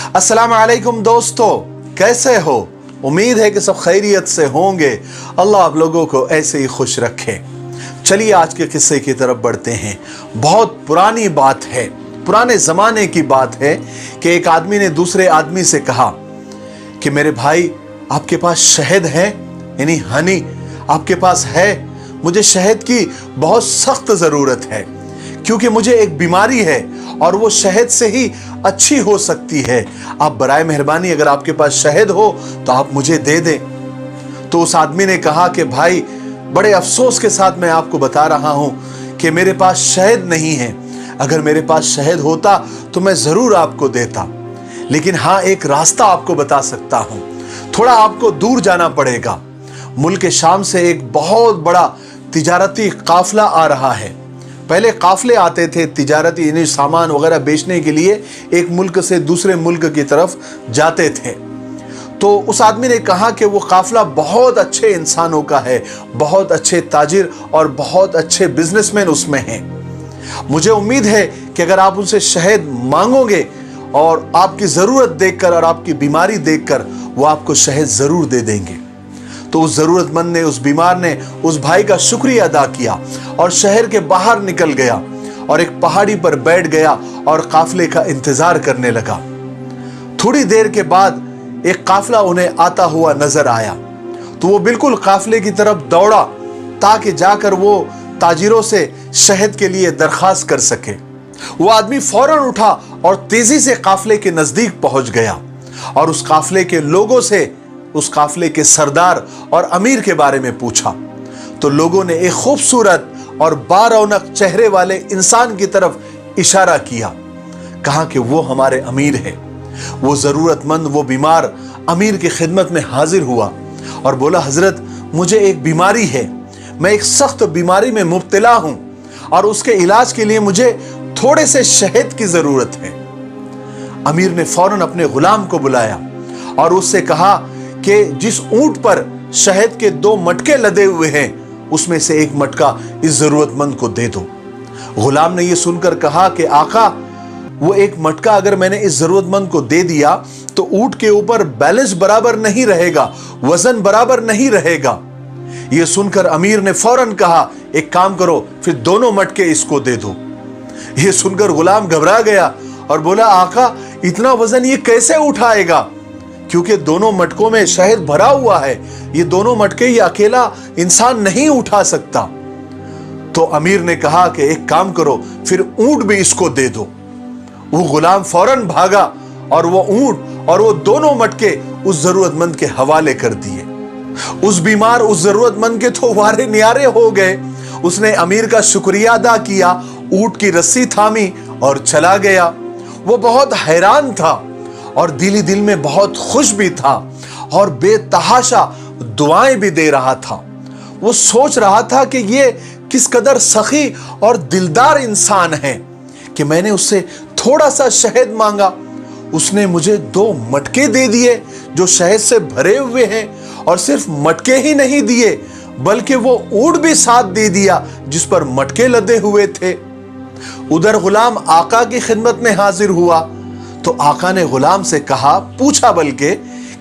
अस्सलाम वालेकुम दोस्तों, कैसे हो? उम्मीद है कि सब खैरियत से होंगे। अल्लाह आप लोगों को ऐसे ही खुश रखे। चलिए आज के किस्से की तरफ बढ़ते हैं। बहुत पुरानी बात है, पुराने ज़माने की बात है कि एक आदमी ने दूसरे आदमी से कहा कि मेरे भाई, आपके पास शहद है, यानी हनी आपके पास है? मुझे शहद की बहुत सख्त ज़रूरत है, क्योंकि मुझे एक बीमारी है और वो शहद से ही अच्छी हो सकती है। आप बराए मेहरबानी अगर आपके पास शहद हो तो आप मुझे दे दें। तो उस आदमी ने कहा कि भाई, बड़े अफसोस के साथ मैं आपको बता रहा हूं कि मेरे पास शहद नहीं है। अगर मेरे पास शहद होता तो मैं ज़रूर आपको देता, लेकिन हाँ, एक रास्ता आपको बता सकता हूं। थोड़ा आपको दूर जाना पड़ेगा। मुल्क शाम से एक बहुत बड़ा तिजारती काफिला आ रहा है। पहले काफिले आते थे तिजारती, यानी सामान वगैरह बेचने के लिए एक मुल्क से दूसरे मुल्क की तरफ जाते थे। तो उस आदमी ने कहा कि वो काफिला बहुत अच्छे इंसानों का है, बहुत अच्छे ताजिर और बहुत अच्छे बिजनेसमैन उसमें हैं। मुझे उम्मीद है कि अगर आप उनसे शहद मांगोगे और आपकी ज़रूरत देखकर और आपकी बीमारी देखकर वो आपको शहद ज़रूर दे देंगे। तो उस ज़रूरतमंद ने, उस बीमार ने उस भाई का शुक्रिया अदा किया और शहर के बाहर निकल गया और एक पहाड़ी पर बैठ गया और काफिले का इंतजार करने लगा। थोड़ी देर के बाद एक काफिला उन्हें आता हुआ नजर आया, तो वो बिल्कुल काफिले की तरफ दौड़ा ताकि जाकर वो ताजिरों से शहद के लिए दरखास्त कर सके। वो आदमी फौरन उठा और तेजी से काफिले के नजदीक पहुंच गया और उस काफिले के लोगों से उस काफिले के सरदार और अमीर के बारे में पूछा। तो लोगों ने एक खूबसूरत और बारौनक चेहरे वाले इंसान की तरफ इशारा किया, कहा कि वो हमारे अमीर है। वो जरूरतमंद, वो बीमार अमीर की खिदमत में हाजिर हुआ और बोला, हजरत, मुझे एक बीमारी है, मैं एक सख्त बीमारी में मुब्तला हूं और उसके इलाज के लिए मुझे थोड़े से शहद की जरूरत है। अमीर ने फौरन अपने गुलाम को बुलाया और उससे कहा कि जिस ऊंट पर शहद के 2 मटके लदे हुए हैं, उसमें से एक मटका इस जरूरतमंद को दे दो। गुलाम ने यह सुनकर कहा कि आका, वो एक मटका अगर मैंने इस जरूरतमंद को दे दिया तो ऊंट के ऊपर बैलेंस बराबर नहीं रहेगा, वजन बराबर नहीं रहेगा। यह सुनकर अमीर ने फौरन कहा, एक काम करो, फिर दोनों मटके इसको दे दो। यह सुनकर गुलाम घबरा गया और बोला, आका, इतना वजन ये कैसे उठाएगा, क्योंकि दोनों मटकों में शहद भरा हुआ है। ये दोनों मटके ये अकेला इंसान नहीं उठा सकता। तो अमीर ने कहा कि एक काम करो, फिर ऊंट भी इसको दे दो। वो गुलाम फौरन भागा और वो ऊंट और वो दोनों मटके उस जरूरतमंद के हवाले कर दिए। उस बीमार, उस जरूरतमंद के तो वारे न्यारे हो गए। उसने अमीर का शुक्रिया अदा किया, ऊंट की रस्सी थामी और चला गया। वो बहुत हैरान था और दिली दिल में बहुत खुश भी था और बेतहाशा दुआएं भी दे रहा था। वो सोच रहा था कि ये किस कदर सखी और दिलदार इंसान है कि मैंने उससे थोड़ा सा शहद मांगा, उसने मुझे 2 मटके दे दिए जो शहद से भरे हुए हैं, और सिर्फ मटके ही नहीं दिए बल्कि वो ऊंट भी साथ दे दिया जिस पर मटके लदे हुए थे। उधर गुलाम आका की खिदमत में हाजिर हुआ तो आका ने गुलाम से कहा, पूछा बल्कि,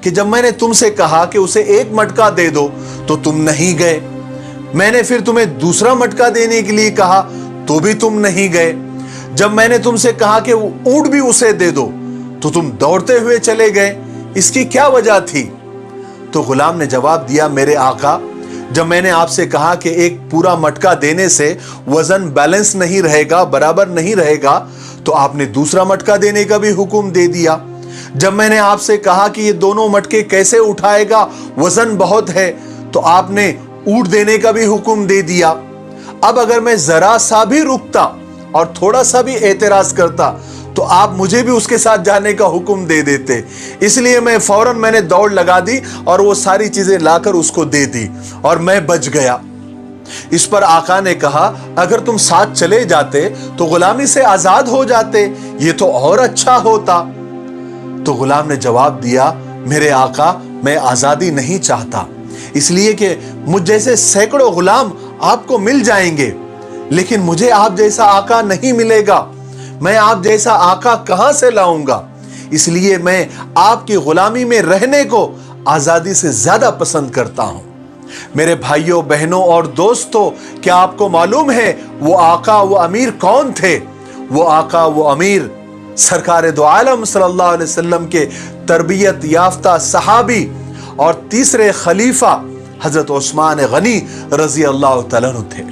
कि जब मैंने तुमसे कहा कि उसे 1 मटका दे दो तो तुम नहीं गए, मैंने फिर तुम्हें दूसरा मटका देने के लिए कहा तो भी तुम नहीं गए, जब मैंने तुमसे कहा कि ऊंट भी उसे दे दो तो तुम दौड़ते हुए चले गए, इसकी क्या वजह थी? तो गुलाम ने जवाब दिया, मेरे आका, जब मैंने आपसे कहा कि एक पूरा मटका देने से वजन बैलेंस नहीं रहेगा, बराबर नहीं रहेगा, तो आपने दूसरा मटका देने का भी हुक्म दे दिया। जब मैंने आपसे कहा कि ये दोनों मटके कैसे उठाएगा, वजन बहुत है, तो आपने ऊंट देने का भी हुक्म दे दिया। अब अगर मैं जरा सा भी रुकता और थोड़ा सा भी एतराज करता तो आप मुझे भी उसके साथ जाने का हुक्म दे देते, इसलिए मैंने दौड़ लगा दी और वो सारी चीजें लाकर उसको दे दी और मैं बच गया। इस पर आका ने कहा, अगर तुम साथ चले जाते तो गुलामी से आजाद हो जाते, ये तो और अच्छा होता। तो गुलाम ने जवाब दिया, मेरे आका, मैं आजादी नहीं चाहता, इसलिए कि मुझ जैसे सैकड़ों गुलाम आपको मिल जाएंगे, लेकिन मुझे आप जैसा आका नहीं मिलेगा। मैं आप जैसा आका कहां से लाऊंगा? इसलिए मैं आपकी गुलामी में रहने को आजादी से ज्यादा पसंद करता हूं। मेरे भाइयों बहनों और दोस्तों, क्या आपको मालूम है वो आका वो अमीर कौन थे? वो आका वो अमीर सरकार दो आलम सल्लल्लाहु अलैहि वसल्लम के तरबियत याफ्ता सहाबी और तीसरे खलीफा हजरत उस्मान गनी रजी अल्लाह तआला अन्हु थे।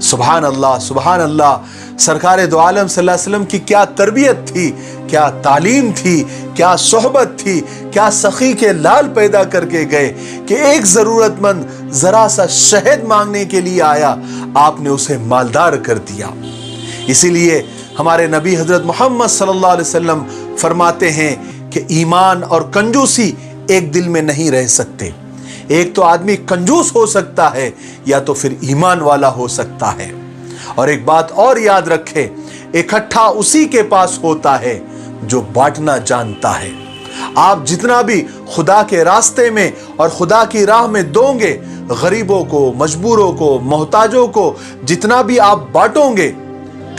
सुभान अल्लाह, सुभान अल्लाह। सरकार दो आलम सल्लल्लाहु अलैहि वसल्लम की क्या तरबियत थी, क्या तालीम थी, क्या सोहबत थी, क्या सखी के लाल पैदा करके गए कि एक जरूरतमंद जरा सा शहद मांगने के लिए आया, आपने उसे मालदार कर दिया। इसीलिए हमारे नबी हजरत मोहम्मद सल्लल्लाहु अलैहि वसल्लम फरमाते हैं कि ईमान और कंजूसी एक दिल में नहीं रह सकते। एक तो आदमी कंजूस हो सकता है या तो फिर ईमान वाला हो सकता है। और एक बात और याद रखे, इकट्ठा उसी के पास होता है जो बांटना जानता है। आप जितना भी खुदा के रास्ते में और खुदा की राह में दोगे, गरीबों को, मजबूरों को, मोहताजों को जितना भी आप बांटोगे,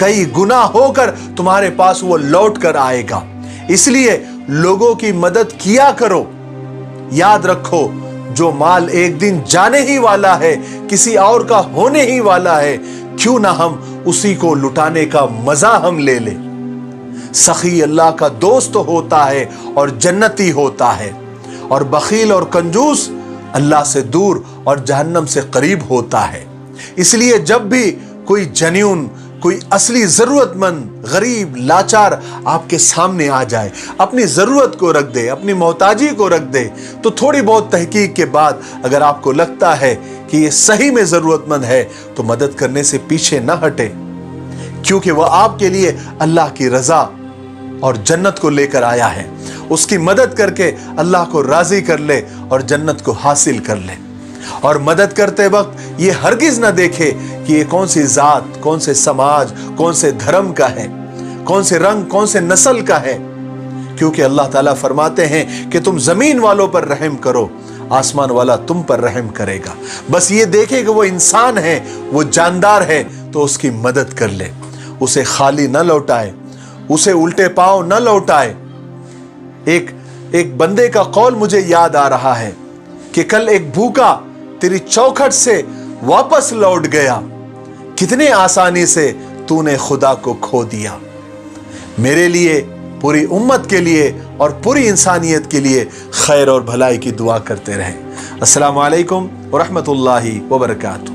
कई गुना होकर तुम्हारे पास वो लौट कर आएगा। इसलिए लोगों की मदद किया करो। याद रखो, जो माल एक दिन जाने ही वाला है, किसी और का होने ही वाला है, क्यों ना हम उसी को लुटाने का मजा हम ले ले। सखी अल्लाह का दोस्त होता है और जन्नती होता है, और बखील और कंजूस अल्लाह से दूर और जहन्नम से करीब होता है। इसलिए जब भी कोई जन्यून, कोई असली जरूरतमंद, गरीब, लाचार आपके सामने आ जाए, अपनी जरूरत को रख दे, अपनी मोहताजी को रख दे, तो थोड़ी बहुत तहकीक के बाद अगर आपको लगता है कि ये सही में जरूरतमंद है, तो मदद करने से पीछे न हटे, क्योंकि वह आपके लिए अल्लाह की रजा और जन्नत को लेकर आया है। उसकी मदद करके अल्लाह को राजी कर ले और जन्नत को हासिल कर ले। और मदद करते वक्त ये हरगिज ना देखे कि ये कौन सी जात, कौन से समाज, कौन से धर्म का है, कौन से रंग, कौन से नस्ल का है, क्योंकि अल्लाह ताला फरमाते हैं कि तुम जमीन वालों पर रहम करो, आसमान वाला तुम पर रहम करेगा। बस ये देखे कि वो इंसान है, वो जानदार है, तो उसकी मदद कर ले, उसे खाली न लौटाए, उसे उल्टे पांव न लौटाए। एक बंदे का कौल मुझे याद आ रहा है कि कल एक भूखा तेरी चौखट से वापस लौट गया, कितने आसानी से तूने खुदा को खो दिया। मेरे लिए, पूरी उम्मत के लिए और पूरी इंसानियत के लिए खैर और भलाई की दुआ करते रहे। अस्सलामु अलैकुम व रहमतुल्लाहि व बरकातुहू।